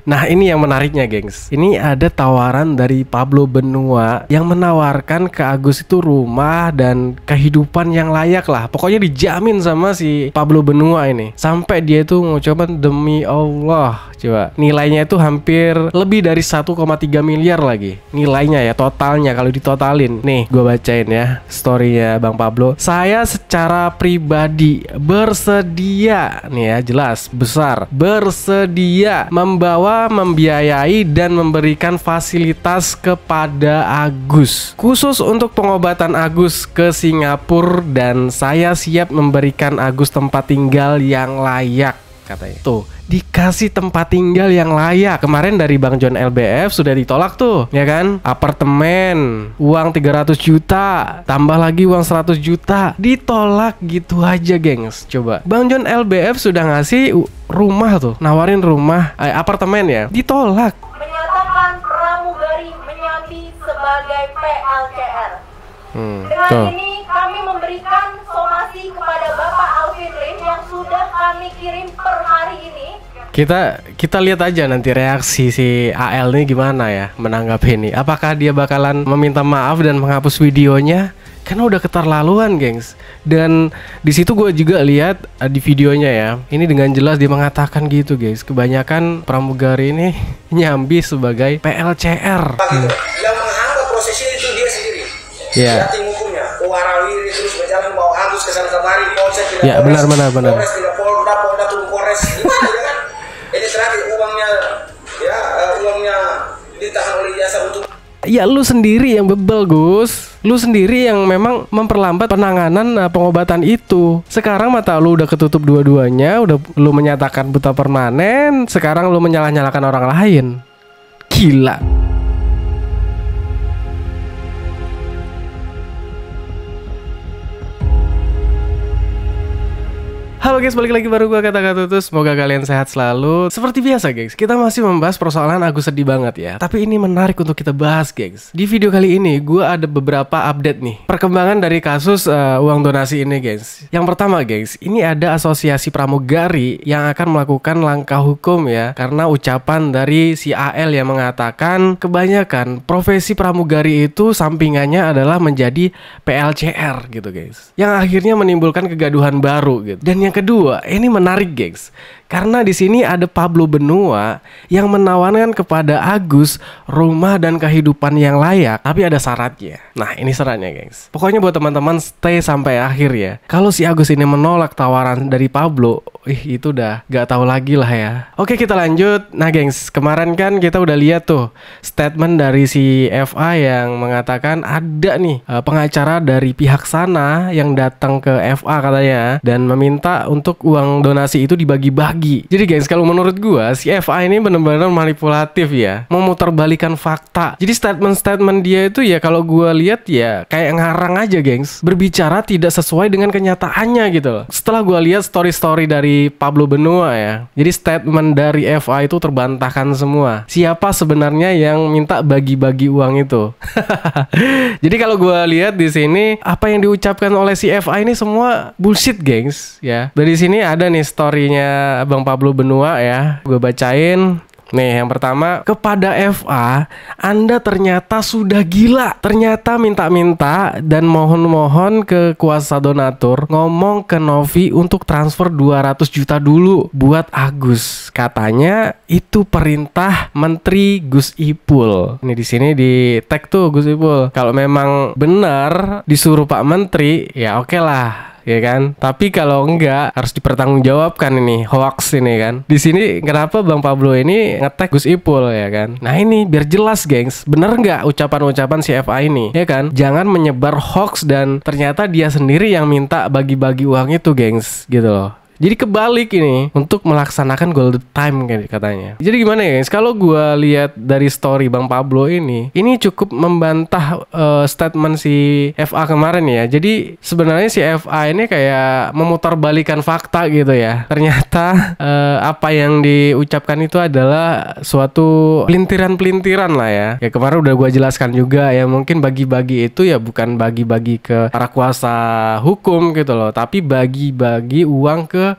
Nah ini yang menariknya gengs. Ini ada tawaran dari Pablo Benua yang menawarkan ke Agus itu rumah dan kehidupan yang layak lah. Pokoknya dijamin sama si Pablo Benua ini. Sampai dia itu ngucapin demi Allah, coba nilainya itu hampir lebih dari 1,3 miliar lagi. Nilainya ya, totalnya kalau ditotalin. Nih gue bacain ya storynya Bang Pablo. Saya secara pribadi bersedia, nih ya jelas besar, bersedia membiayai dan memberikan fasilitas kepada Agus khusus untuk pengobatan Agus ke Singapura, dan saya siap memberikan Agus tempat tinggal yang layak, katanya. Tuh, dikasih tempat tinggal yang layak. Kemarin dari Bang John LBF sudah ditolak tuh, ya kan? Apartemen, uang 300 juta, tambah lagi uang 100 juta. Ditolak gitu aja, gengs. Coba. Bang John LBF sudah ngasih rumah tuh, nawarin rumah, apartemen ya. Ditolak. Menyatakan pramugari menyambi sebagai PLCR. Dengan ini kami memberikan somasi kepada Bapak Alvin Lim yang sudah kami kirim per hari ini. Kita lihat aja nanti reaksi si AL ini gimana ya menanggapi ini. Apakah dia bakalan meminta maaf dan menghapus videonya? Karena udah keterlaluan, gengs. Dan di situ gue juga lihat di videonya ya. Ini dengan jelas dia mengatakan gitu, guys. Kebanyakan pramugari ini nyambi sebagai PLCR. Yang menganggap prosesnya itu dia sendiri. Ya. Tim hukumnya, warawiri terus berjalan bawa Agus ke sana kemari, polsek tidak. Ya, benar. Polres tidak Polda turun Polres. Gimana ya kan? Ini terakhir uangnya ditahan oleh jasa untuk. Ya lu sendiri yang bebel, Gus. Lu sendiri yang memang memperlambat penanganan pengobatan itu. Sekarang mata lu udah ketutup dua-duanya, udah lu menyatakan buta permanen, sekarang lu menyalah-nyalahkan orang lain. Gila. Halo guys, balik lagi baru gua Kata Tutus. Semoga kalian sehat selalu. Seperti biasa guys, kita masih membahas persoalan Agus sedih banget ya. Tapi ini menarik untuk kita bahas guys. Di video kali ini gua ada beberapa update nih perkembangan dari kasus uang donasi ini guys. Yang pertama guys, ini ada asosiasi pramugari yang akan melakukan langkah hukum ya, karena ucapan dari si AL yang mengatakan kebanyakan profesi pramugari itu sampingannya adalah menjadi PLCR gitu guys. Yang akhirnya menimbulkan kegaduhan baru gitu. Dan yang kedua, ini menarik, gengs. Karena di sini ada Pablo Benua yang menawarkan kepada Agus rumah dan kehidupan yang layak, tapi ada syaratnya. Nah, ini syaratnya, gengs. Pokoknya buat teman-teman stay sampai akhir ya. Kalau si Agus ini menolak tawaran dari Pablo, itu udah gak tahu lagi lah ya. Oke, kita lanjut. Nah, gengs, kemarin kan kita udah lihat tuh statement dari si FA yang mengatakan ada nih pengacara dari pihak sana yang datang ke FA katanya dan meminta untuk uang donasi itu dibagi-bagi. Jadi guys, kalau menurut gua si FA ini benar-benar manipulatif ya, memutarbalikan fakta. Jadi statement-statement dia itu ya kalau gua lihat ya kayak ngarang aja, gengs. Berbicara tidak sesuai dengan kenyataannya gitu loh. Setelah gua lihat story-story dari Pablo Benua ya, jadi statement dari FA itu terbantahkan semua. Siapa sebenarnya yang minta bagi-bagi uang itu? Jadi kalau gua lihat di sini apa yang diucapkan oleh si FA ini semua bullshit, gengs ya. Dari sini ada nih storynya Bang Pablo Benua ya, gue bacain. Nih yang pertama, kepada FA, Anda ternyata sudah gila. Ternyata minta-minta dan mohon-mohon ke kuasa donatur ngomong ke Novi untuk transfer 200 juta dulu buat Agus. Katanya itu perintah Menteri Gus Ipul. Ini di sini di tag tuh Gus Ipul. Kalau memang benar disuruh Pak Menteri, ya oke lah. Ya kan, tapi kalau enggak harus dipertanggungjawabkan ini hoax ini kan. Di sini kenapa Bang Pablo ini nge-tag Gus Ipul ya kan? Nah ini biar jelas, gengs, bener nggak ucapan-ucapan si FA ini ya kan? Jangan menyebar hoax dan ternyata dia sendiri yang minta bagi-bagi uang itu, gengs, gitu loh. Jadi kebalik ini untuk melaksanakan golden time katanya. Jadi gimana ya guys? Kalau gue lihat dari story Bang Pablo ini cukup membantah statement si FA kemarin ya. Jadi sebenarnya si FA ini kayak memutarbalikan fakta gitu ya. Ternyata apa yang diucapkan itu adalah suatu pelintiran-pelintiran lah ya. Ya kemarin udah gue jelaskan juga ya. Mungkin bagi-bagi itu ya bukan bagi-bagi ke para kuasa hukum gitu loh, tapi bagi-bagi uang ke ke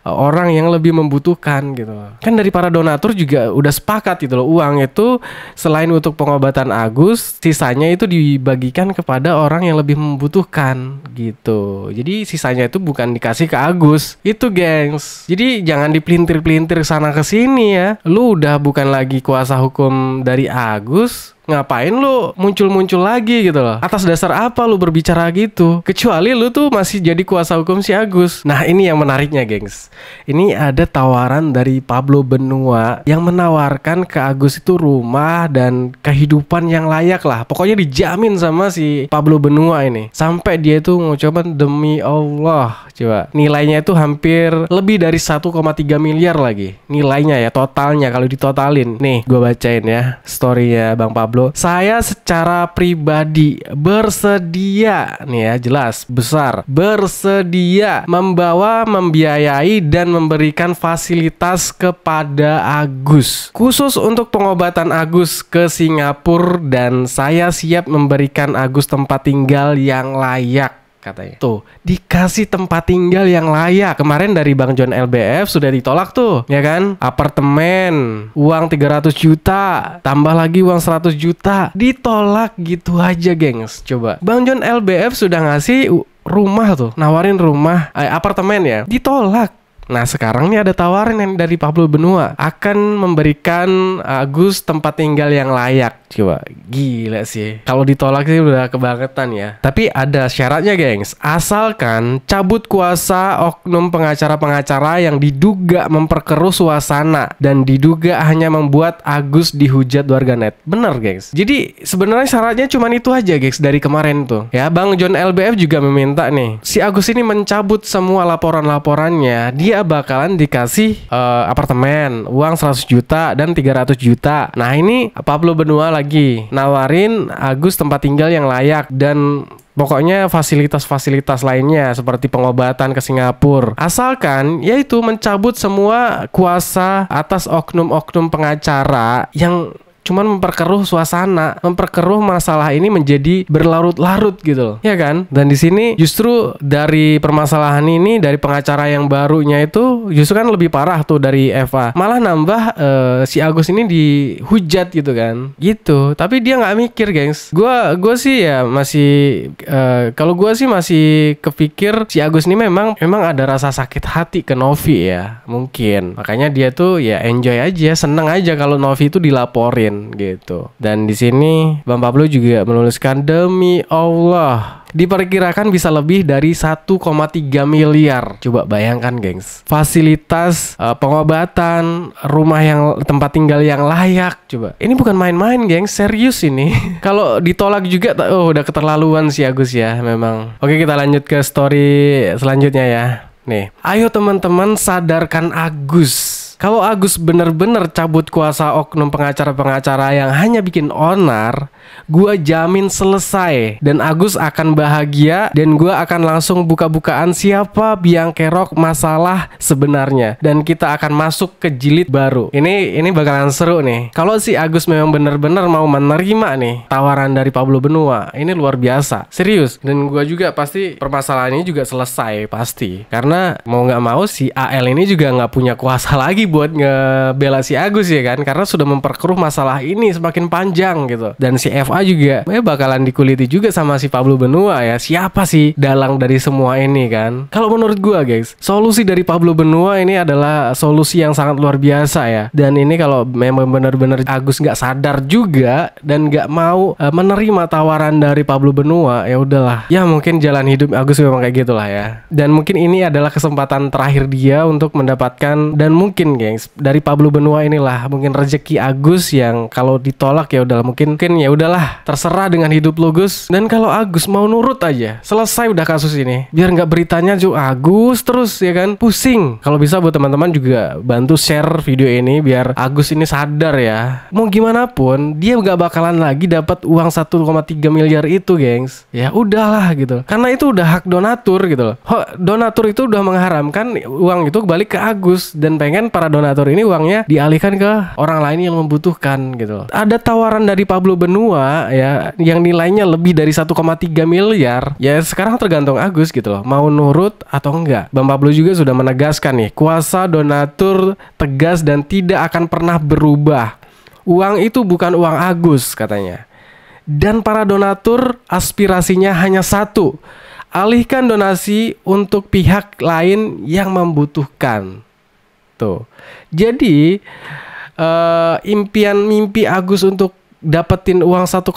orang yang lebih membutuhkan gitu loh. Kan dari para donatur juga udah sepakat gitu loh, uang itu selain untuk pengobatan Agus, sisanya itu dibagikan kepada orang yang lebih membutuhkan gitu. Jadi sisanya itu bukan dikasih ke Agus. Itu gengs. Jadi jangan dipelintir-pelintir sana ke sini ya. Lu udah bukan lagi kuasa hukum dari Agus, ngapain lu muncul-muncul lagi gitu loh? Atas dasar apa lu berbicara gitu? Kecuali lu tuh masih jadi kuasa hukum si Agus. Nah ini yang menariknya gengs. Ini ada tawaran dari Pablo Benua yang menawarkan ke Agus itu rumah dan kehidupan yang layak lah. Pokoknya dijamin sama si Pablo Benua ini. Sampai dia itu ngucapin demi Allah, coba nilainya itu hampir lebih dari 1,3 miliar lagi. Nilainya ya, totalnya kalau ditotalin. Nih gue bacain ya storynya Bang Pablo. Saya secara pribadi bersedia, nih ya jelas besar, bersedia membawa, membiayai dan memberikan fasilitas kepada Agus khusus untuk pengobatan Agus ke Singapura, dan saya siap memberikan Agus tempat tinggal yang layak. Katanya tuh dikasih tempat tinggal yang layak. Kemarin dari Bang John LBF sudah ditolak tuh, ya kan? Apartemen uang 300 juta tambah lagi uang 100 juta ditolak gitu aja gengs. Coba Bang John LBF sudah ngasih rumah tuh, nawarin rumah apartemen ya, ditolak. Nah sekarang nih ada tawaran yang dari Pablo Benua akan memberikan Agus tempat tinggal yang layak. Coba gila sih, kalau ditolak sih udah kebangetan ya. Tapi ada syaratnya gengs, asalkan cabut kuasa oknum pengacara-pengacara yang diduga memperkeruh suasana dan diduga hanya membuat Agus dihujat warganet. Bener gengs. Jadi sebenarnya syaratnya cuma itu aja gengs dari kemarin tuh ya. Bang John LBF juga meminta nih si Agus ini mencabut semua laporan-laporannya. Dia bakalan dikasih apartemen uang 100 juta dan 300 juta. Nah ini Pablo Benua lagi nawarin Agus tempat tinggal yang layak dan pokoknya fasilitas-fasilitas lainnya seperti pengobatan ke Singapura. Asalkan yaitu mencabut semua kuasa atas oknum-oknum pengacara yang cuman memperkeruh suasana, memperkeruh masalah ini menjadi berlarut-larut gitu loh, ya kan? Dan di sini justru dari permasalahan ini dari pengacara yang barunya itu justru kan lebih parah tuh dari Eva. Malah nambah si Agus ini dihujat gitu kan, gitu. Tapi dia nggak mikir, gengs. Gue sih ya masih kalau gue sih masih kepikir si Agus ini memang ada rasa sakit hati ke Novi ya, mungkin. Makanya dia tuh ya enjoy aja, seneng aja kalau Novi itu dilaporin gitu. Dan di sini Bang Pablo juga menuliskan demi Allah diperkirakan bisa lebih dari 1,3 miliar. Coba bayangkan gengs, fasilitas pengobatan, rumah yang tempat tinggal yang layak. Coba ini bukan main-main gengs, serius ini. Kalau ditolak juga udah keterlaluan si Agus ya memang. Oke kita lanjut ke story selanjutnya ya. Nih, ayo teman-teman sadarkan Agus. Kalau Agus bener-bener cabut kuasa oknum pengacara-pengacara yang hanya bikin onar, gua jamin selesai. Dan Agus akan bahagia dan gua akan langsung buka-bukaan siapa biang kerok masalah sebenarnya. Dan kita akan masuk ke jilid baru. Ini bakalan seru nih. Kalau si Agus memang bener-bener mau menerima nih tawaran dari Pablo Benua, ini luar biasa. Serius. Dan gua juga pasti permasalahan ini juga selesai pasti. Karena mau nggak mau si AL ini juga nggak punya kuasa lagi buat ngebela si Agus ya kan, karena sudah memperkeruh masalah ini semakin panjang gitu. Dan si FA juga bakalan dikuliti juga sama si Pablo Benua ya, siapa sih dalang dari semua ini kan. Kalau menurut gua guys, solusi dari Pablo Benua ini adalah solusi yang sangat luar biasa ya. Dan ini kalau memang benar-benar Agus nggak sadar juga dan nggak mau menerima tawaran dari Pablo Benua, ya udahlah ya, mungkin jalan hidup Agus memang kayak gitulah ya. Dan mungkin ini adalah kesempatan terakhir dia untuk mendapatkan, dan mungkin gengs dari Pablo Benua inilah mungkin rezeki Agus yang kalau ditolak ya udah mungkin ya udahlah terserah dengan hidup lu Gus. Dan kalau Agus mau nurut aja selesai udah kasus ini, biar nggak beritanya Agus terus ya kan, pusing. Kalau bisa buat teman-teman juga bantu share video ini biar Agus ini sadar ya, mau gimana pun dia nggak bakalan lagi dapat uang 1,3 miliar itu gengs. Ya udahlah gitu, karena itu udah hak donatur gitu loh. Donatur itu udah mengharamkan uang itu balik ke Agus, dan pengen para para donatur ini uangnya dialihkan ke orang lain yang membutuhkan gitu loh. Ada tawaran dari Pablo Benua ya yang nilainya lebih dari 1,3 miliar. Ya sekarang tergantung Agus gitu loh, mau nurut atau enggak. Bang Pablo juga sudah menegaskan nih, kuasa donatur tegas dan tidak akan pernah berubah. Uang itu bukan uang Agus katanya. Dan para donatur aspirasinya hanya satu, alihkan donasi untuk pihak lain yang membutuhkan. Tuh. Jadi impian mimpi Agus untuk dapetin uang 1,3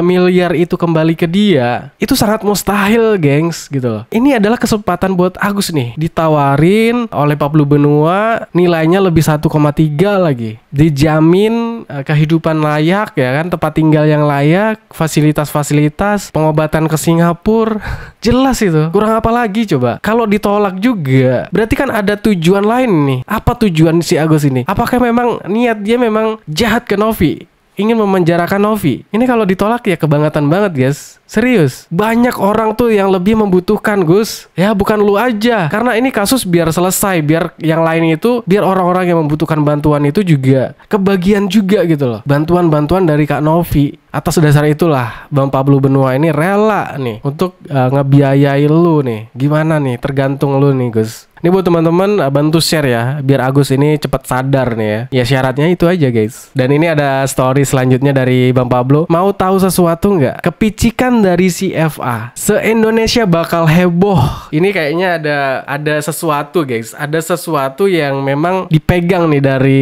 miliar itu kembali ke dia, itu sangat mustahil, gengs, gitu loh. Ini adalah kesempatan buat Agus nih, ditawarin oleh Pablo Benua, nilainya lebih 1,3 lagi. Dijamin kehidupan layak ya kan, tempat tinggal yang layak, fasilitas-fasilitas, pengobatan ke Singapura. Jelas itu. Kurang apa lagi coba? Kalau ditolak juga, berarti kan ada tujuan lain nih. Apa tujuan si Agus ini? Apakah memang niat dia memang jahat ke Novi? Ingin memenjarakan Novi. Ini kalau ditolak ya kebangetan banget, guys. Serius. Banyak orang tuh yang lebih membutuhkan, Gus. Ya bukan lu aja. Karena ini kasus biar selesai, biar yang lain itu, biar orang-orang yang membutuhkan bantuan itu juga kebagian juga gitu loh. Bantuan-bantuan dari Kak Novi. Atas dasar itulah Bang Pablo Benua ini rela nih untuk ngebiayai lu nih. Gimana nih? Tergantung lu nih, Gus. Ini buat teman-teman bantu share ya, biar Agus ini cepat sadar nih ya. Ya syaratnya itu aja, guys. Dan ini ada story selanjutnya dari Bang Pablo. Mau tahu sesuatu nggak? Kepicikan dari CFA. Se-Indonesia bakal heboh. Ini kayaknya ada sesuatu, guys. Ada sesuatu yang memang dipegang nih dari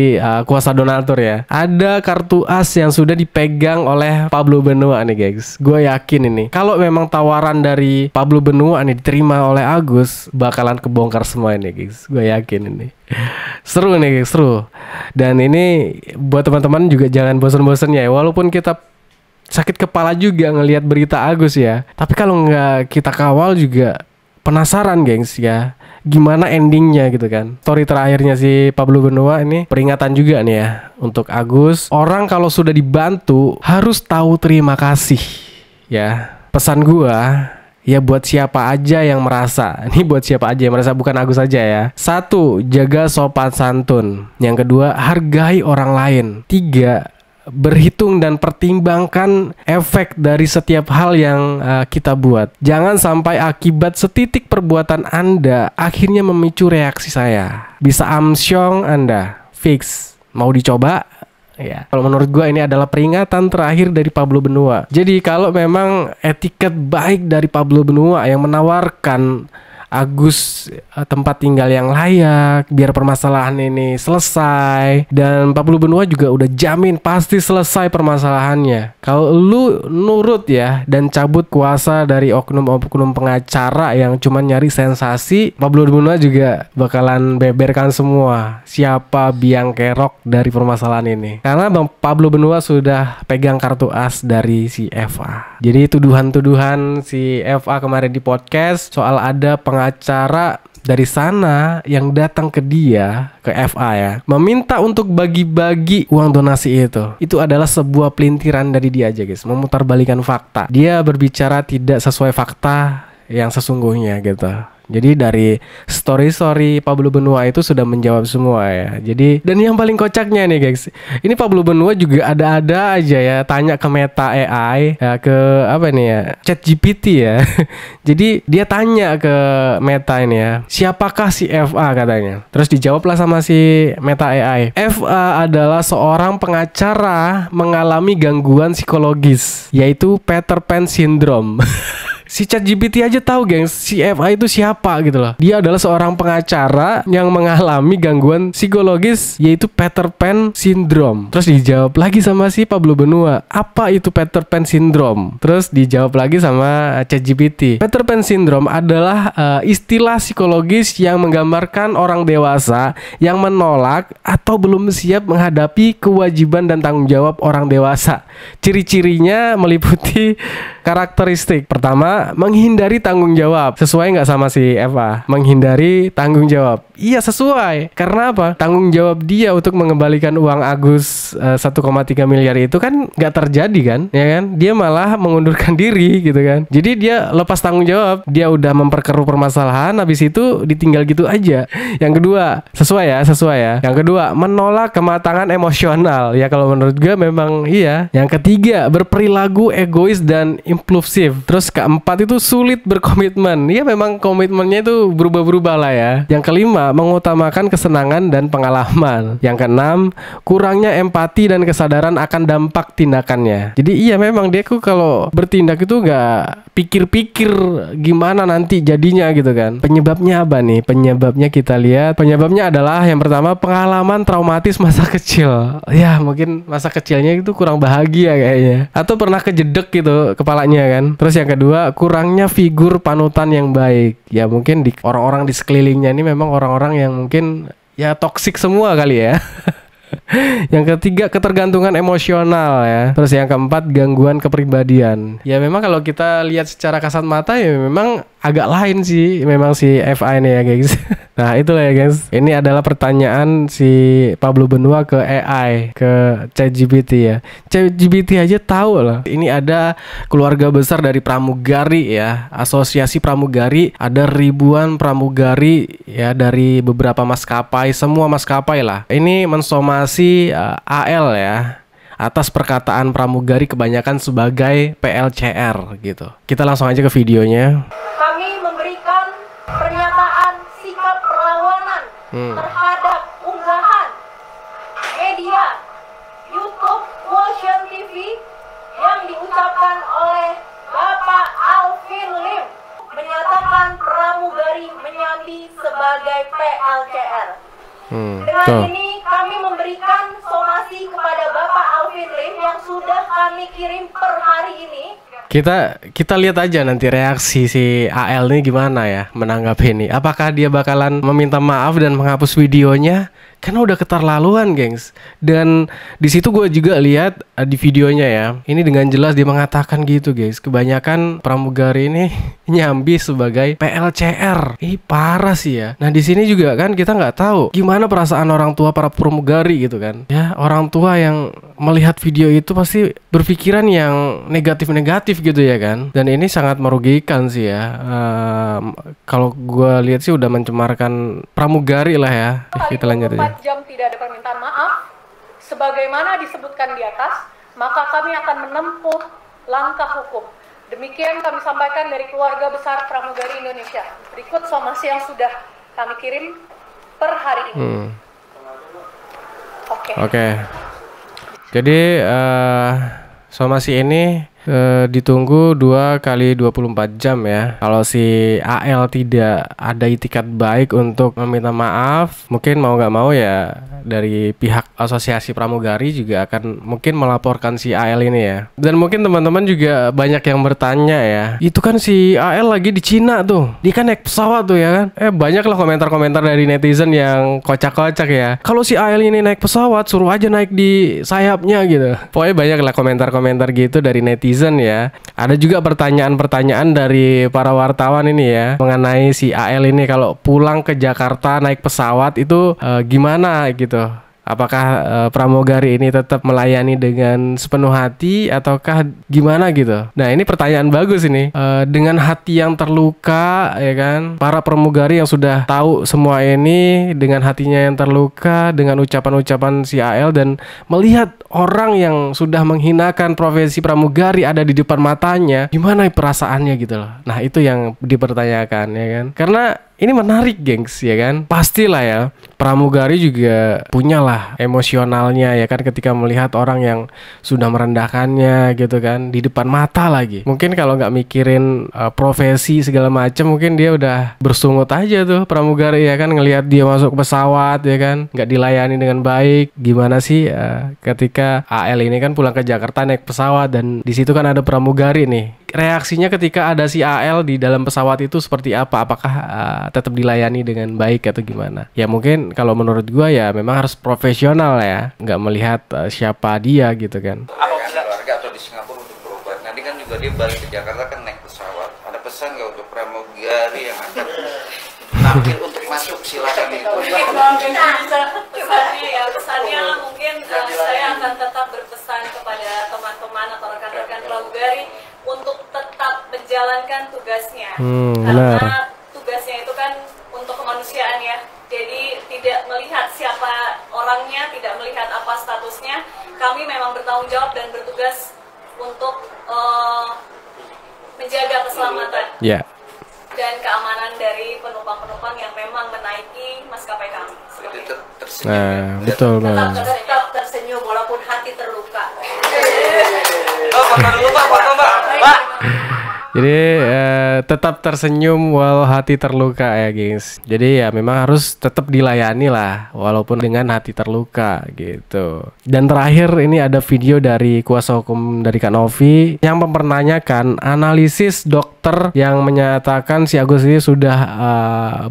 kuasa donatur ya. Ada kartu as yang sudah dipegang oleh Pablo Benua nih, guys. Gue yakin ini. Kalau memang tawaran dari Pablo Benua nih diterima oleh Agus, bakalan kebongkar semua ini, guys. Gue yakin ini. Seru nih, guys, seru. Dan ini buat teman-teman juga jangan bosan-bosan ya. Walaupun kita sakit kepala juga ngelihat berita Agus ya, tapi kalau nggak kita kawal juga penasaran, gengs ya, gimana endingnya gitu kan. Story terakhirnya si Pablo Benua ini peringatan juga nih ya untuk Agus. Orang kalau sudah dibantu harus tahu terima kasih ya. Pesan gua ya buat siapa aja yang merasa. Ini buat siapa aja yang merasa, bukan Agus aja ya. 1. Jaga sopan santun. Yang kedua, hargai orang lain. 3. Berhitung dan pertimbangkan efek dari setiap hal yang kita buat. Jangan sampai akibat setitik perbuatan Anda akhirnya memicu reaksi saya. Bisa amsyong Anda. Fix. Mau dicoba? Ya, kalau menurut gue ini adalah peringatan terakhir dari Pablo Benua. Jadi kalau memang etiket baik dari Pablo Benua yang menawarkan Agus tempat tinggal yang layak biar permasalahan ini selesai, dan Pablo Benua juga udah jamin pasti selesai permasalahannya kalau lu nurut ya dan cabut kuasa dari oknum-oknum pengacara yang cuma nyari sensasi. Pablo Benua juga bakalan beberkan semua siapa biang kerok dari permasalahan ini, karena Bang Pablo Benua sudah pegang kartu as dari si FA. Jadi tuduhan-tuduhan si FA kemarin di podcast soal ada pengacara dari sana yang datang ke dia, ke FA ya, meminta untuk bagi-bagi uang donasi itu adalah sebuah pelintiran dari dia aja, guys, memutarbalikan fakta. Dia berbicara tidak sesuai fakta yang sesungguhnya gitu. Jadi dari story Pablo Benua itu sudah menjawab semua ya. Jadi, dan yang paling kocaknya nih, guys, ini Pablo Benua juga ada-ada aja ya tanya ke Meta AI ya, ke apa nih ya, ChatGPT ya. Jadi dia tanya ke Meta ini ya, siapakah si FA katanya. Terus dijawablah sama si Meta AI. FA adalah seorang pengacara mengalami gangguan psikologis, yaitu Peter Pan Syndrome. Si ChatGPT aja tahu, gengs, si FA itu siapa gitu loh. Dia adalah seorang pengacara yang mengalami gangguan psikologis, yaitu Peter Pan Syndrome. Terus dijawab lagi sama si Pablo Benua, apa itu Peter Pan Syndrome? Terus dijawab lagi sama ChatGPT. Peter Pan Syndrome adalah istilah psikologis yang menggambarkan orang dewasa yang menolak atau belum siap menghadapi kewajiban dan tanggung jawab orang dewasa. Ciri-cirinya meliputi karakteristik. Pertama, menghindari tanggung jawab. Sesuai nggak sama si Eva? Menghindari tanggung jawab. Iya sesuai. Karena apa? Tanggung jawab dia untuk mengembalikan uang Agus 1,3 miliar itu kan nggak terjadi kan, ya kan? Dia malah mengundurkan diri gitu kan. Jadi dia lepas tanggung jawab. Dia udah memperkeruh permasalahan, habis itu ditinggal gitu aja. Yang kedua, sesuai ya. Yang kedua, menolak kematangan emosional. Ya kalau menurut gue memang iya. Yang ketiga, berperilaku egois dan impulsif. Terus keempat itu sulit berkomitmen. Ya memang komitmennya itu berubah-berubah lah ya. Yang kelima, mengutamakan kesenangan dan pengalaman. Yang keenam, kurangnya empati dan kesadaran akan dampak tindakannya. Jadi iya memang dia tuh kalau bertindak itu nggak pikir-pikir gimana nanti jadinya gitu kan. Penyebabnya apa nih? Penyebabnya kita lihat. Penyebabnya adalah yang pertama, pengalaman traumatis masa kecil. Ya mungkin masa kecilnya itu kurang bahagia kayaknya. Atau pernah kejedek gitu kepalanya kan. Terus yang kedua, kurangnya figur panutan yang baik. Ya mungkin di orang-orang di sekelilingnya ini memang orang-orang yang mungkin ya toksik semua kali ya. Yang ketiga, ketergantungan emosional ya. Terus yang keempat, gangguan kepribadian. Ya memang kalau kita lihat secara kasat mata ya memang agak lain sih memang si FA ini ya guys. Nah itulah ya guys. Ini adalah pertanyaan si Pablo Benua ke AI, ke ChatGPT ya. ChatGPT aja tahu lah. Ini ada keluarga besar dari pramugari ya, asosiasi pramugari, ada ribuan pramugari ya dari beberapa maskapai, semua maskapai lah. Ini mensomasi AL ya atas perkataan pramugari kebanyakan sebagai PLCR gitu. Kita langsung aja ke videonya. Kami memberikan pernyataan sikap perlawanan terhadap unggahan media YouTube Motion TV yang diucapkan oleh Bapak Alvin Lim menyatakan pramugari menyambi sebagai PLCR. Dengan ini kami memberikan somasi kepada Bapak Alvin Lim yang sudah kami kirim per hari ini. Kita lihat aja nanti reaksi si AL ini gimana ya menanggapi ini. Apakah dia bakalan meminta maaf dan menghapus videonya? Karena udah keterlaluan, gengs. Dan di situ gue juga lihat di videonya ya. Ini dengan jelas dia mengatakan gitu, guys. Kebanyakan pramugari ini nyambi sebagai PLCR. Ih, parah sih ya. Nah, di sini juga kan kita nggak tahu gimana perasaan orang tua para pramugari gitu kan. Ya, orang tua yang melihat video itu pasti berpikiran yang negatif-negatif gitu ya kan. Dan ini sangat merugikan sih ya. Kalau gue lihat sih udah mencemarkan pramugari lah ya. Kita lanjut aja. 4 jam tidak ada permintaan maaf, sebagaimana disebutkan di atas, maka kami akan menempuh langkah hukum. Demikian kami sampaikan dari keluarga besar pramugari Indonesia. Berikut somasi yang sudah kami kirim per hari ini. Oke. Jadi somasi ini ditunggu 2 kali 24 jam ya. Kalau si AL tidak ada itikat baik untuk meminta maaf, mungkin mau nggak mau ya dari pihak asosiasi pramugari juga akan mungkin melaporkan si AL ini ya. Dan mungkin teman-teman juga banyak yang bertanya ya, itu kan si AL lagi di Cina tuh, dia kan naik pesawat tuh ya kan. Banyak lah komentar-komentar dari netizen yang kocak-kocak ya. Kalau si AL ini naik pesawat, suruh aja naik di sayapnya gitu. Pokoknya banyak lah komentar-komentar gitu dari netizen ya. Ada juga pertanyaan-pertanyaan dari para wartawan ini ya mengenai si AL ini kalau pulang ke Jakarta naik pesawat itu gimana gitu. Apakah pramugari ini tetap melayani dengan sepenuh hati ataukah gimana gitu. Nah ini pertanyaan bagus ini. Dengan hati yang terluka ya kan, para pramugari yang sudah tahu semua ini dengan hatinya yang terluka dengan ucapan-ucapan si AL dan melihat orang yang sudah menghinakan profesi pramugari ada di depan matanya, gimana perasaannya gitu loh. Nah itu yang dipertanyakan ya kan. Karena ini menarik gengs ya kan. Pastilah ya pramugari juga punyalah emosionalnya ya kan ketika melihat orang yang sudah merendahkannya gitu kan di depan mata lagi. Mungkin kalau nggak mikirin profesi segala macam mungkin dia udah bersungut aja tuh pramugari ya kan, ngelihat dia masuk pesawat ya kan nggak dilayani dengan baik. Gimana sih ketika AL ini kan pulang ke Jakarta naik pesawat dan di situ kan ada pramugari nih. Reaksinya ketika ada si AL di dalam pesawat itu seperti apa? Apakah tetap dilayani dengan baik atau gimana? Ya mungkin kalau menurut gua ya memang harus profesional ya, nggak melihat siapa dia gitu kan. Apabila keluarga tadi balik ke Jakarta kan naik pesawat. Ada pesan nggak untuk pramugari yang akan tampil untuk masuk, silakan nih. Mungkin bisa pesannya ya, pesannya mungkin saya akan tetap berpesan kepada teman-teman atau rekan-rekan pramugari untuk tetap menjalankan tugasnya. Karena tugasnya itu kan untuk kemanusiaan ya. Jadi tidak melihat siapa orangnya, tidak melihat apa statusnya. Kami memang bertanggung jawab dan bertugas untuk menjaga keselamatan dan keamanan dari penumpang-penumpang yang memang menaiki maskapai kami. Betul banget. Tetap tersenyum walaupun hati terluka. Jadi tetap tersenyum walau hati terluka ya guys. Jadi ya memang harus tetap dilayani lah walaupun dengan hati terluka gitu. Dan terakhir ini ada video dari kuasa hukum dari Kak Novi yang mempertanyakan analisis dokter yang menyatakan si Agus ini sudah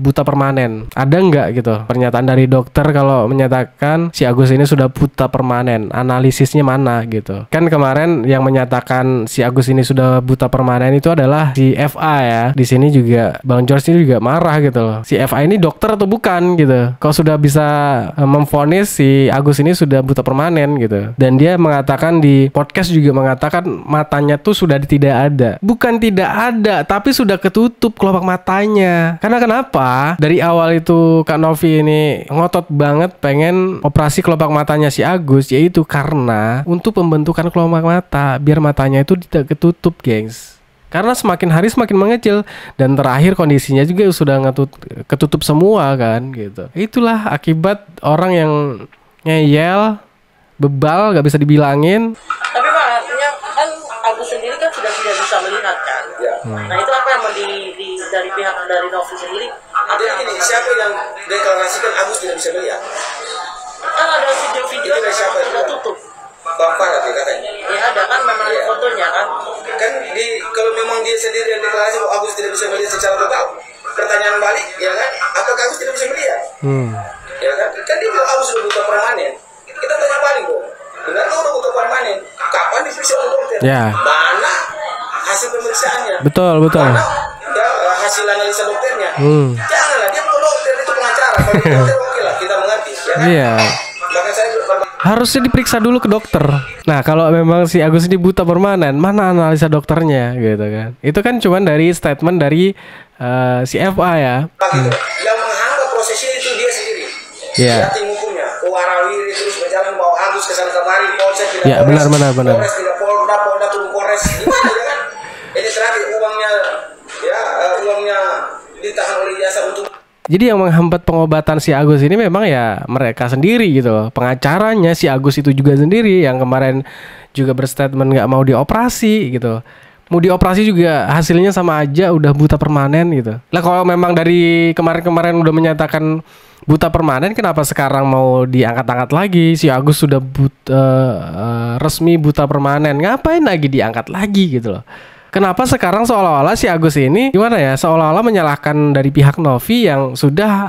buta permanen. Ada nggak gitu pernyataan dari dokter kalau menyatakan si Agus ini sudah buta permanen? Analisisnya mana gitu? Kan kemarin yang menyatakan si Agus ini sudah buta permanen itu adalah si FA ya. Di sini juga Bang George ini juga marah gitu loh. Si FA ini dokter atau bukan gitu? Kok sudah bisa memvonis si Agus ini sudah buta permanen gitu. Dan dia mengatakan di podcast juga mengatakan matanya tuh sudah tidak ada. Bukan tidak ada, tapi sudah ketutup kelopak matanya. Karena kenapa? Dari awal itu Kak Novi ini ngotot banget pengen operasi kelopak matanya si Agus, yaitu karena untuk pembentukan kelopak mata biar matanya itu tidak ketutup, gengs. Karena semakin hari semakin mengecil dan terakhir kondisinya juga sudah ketutup semua kan gitu. Itulah akibat orang yang ngeyel, bebal, gak bisa dibilangin. Tapi Pak, artinya kan Agus sendiri kan sudah tidak bisa melihat kan. Nah itu apa yang dari pihak dari Novi sendiri? Jadi gini, siapa yang deklarasikan Agus tidak bisa melihat? Kan ada video-video yang sudah tutup. Bang Farad ya katanya. Ya ada kan, memang ada fotonya kan. Kan kalau memang dia sendiri yang deklarasi bahwa Agus tidak bisa melihat secara total, pertanyaan balik ya kan, apakah Agus tidak bisa melihat? Ya kan, kan dia bilang Agus sudah buta permanen. Kita tanya balik dong, benar nggak udah buta permanen? Kapan diperiksa oleh dokter? Mana hasil pemeriksaannya? Betul. Mana hasil analisa dokternya? Janganlah, dia mau dokter itu pengacara. Kalau dokter oke lah, kita mengerti. Ya kan? Iya. Bahkan saya Harusnya diperiksa dulu ke dokter. Nah kalau memang si Agus ini buta permanen, mana analisa dokternya gitu kan? Itu kan cuman dari statement dari si FA ya. Yang menghantar prosesnya itu dia sendiri. Dia tim hukumnya, warawiri terus berjalan bawa Agus ke sana kemari, polsek tidak. Ya benar. Polres tidak, Polda turun Polres. Gimana ya kan? Ini terakhir uangnya ditahan oleh jasa untuk. Jadi yang menghambat pengobatan si Agus ini memang ya mereka sendiri gitu loh. Pengacaranya si Agus itu juga sendiri yang kemarin juga berstatement nggak mau dioperasi gitu. Mau dioperasi juga hasilnya sama aja udah buta permanen gitu. Lah kalau memang dari kemarin-kemarin udah menyatakan buta permanen, kenapa sekarang mau diangkat-angkat lagi? Si Agus sudah resmi buta permanen, ngapain lagi diangkat lagi gitu loh. Kenapa sekarang seolah-olah si Agus ini gimana ya, seolah-olah menyalahkan dari pihak Novi yang sudah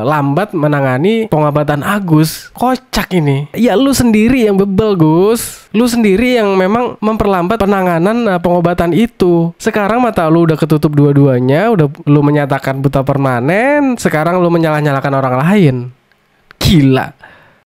lambat menangani pengobatan Agus. Kocak ini. Ya lu sendiri yang bebel, Gus. Lu sendiri yang memang memperlambat penanganan pengobatan itu. Sekarang mata lu udah ketutup dua-duanya, udah lu menyatakan buta permanen, sekarang lu menyalah-nyalahkan orang lain. Gila.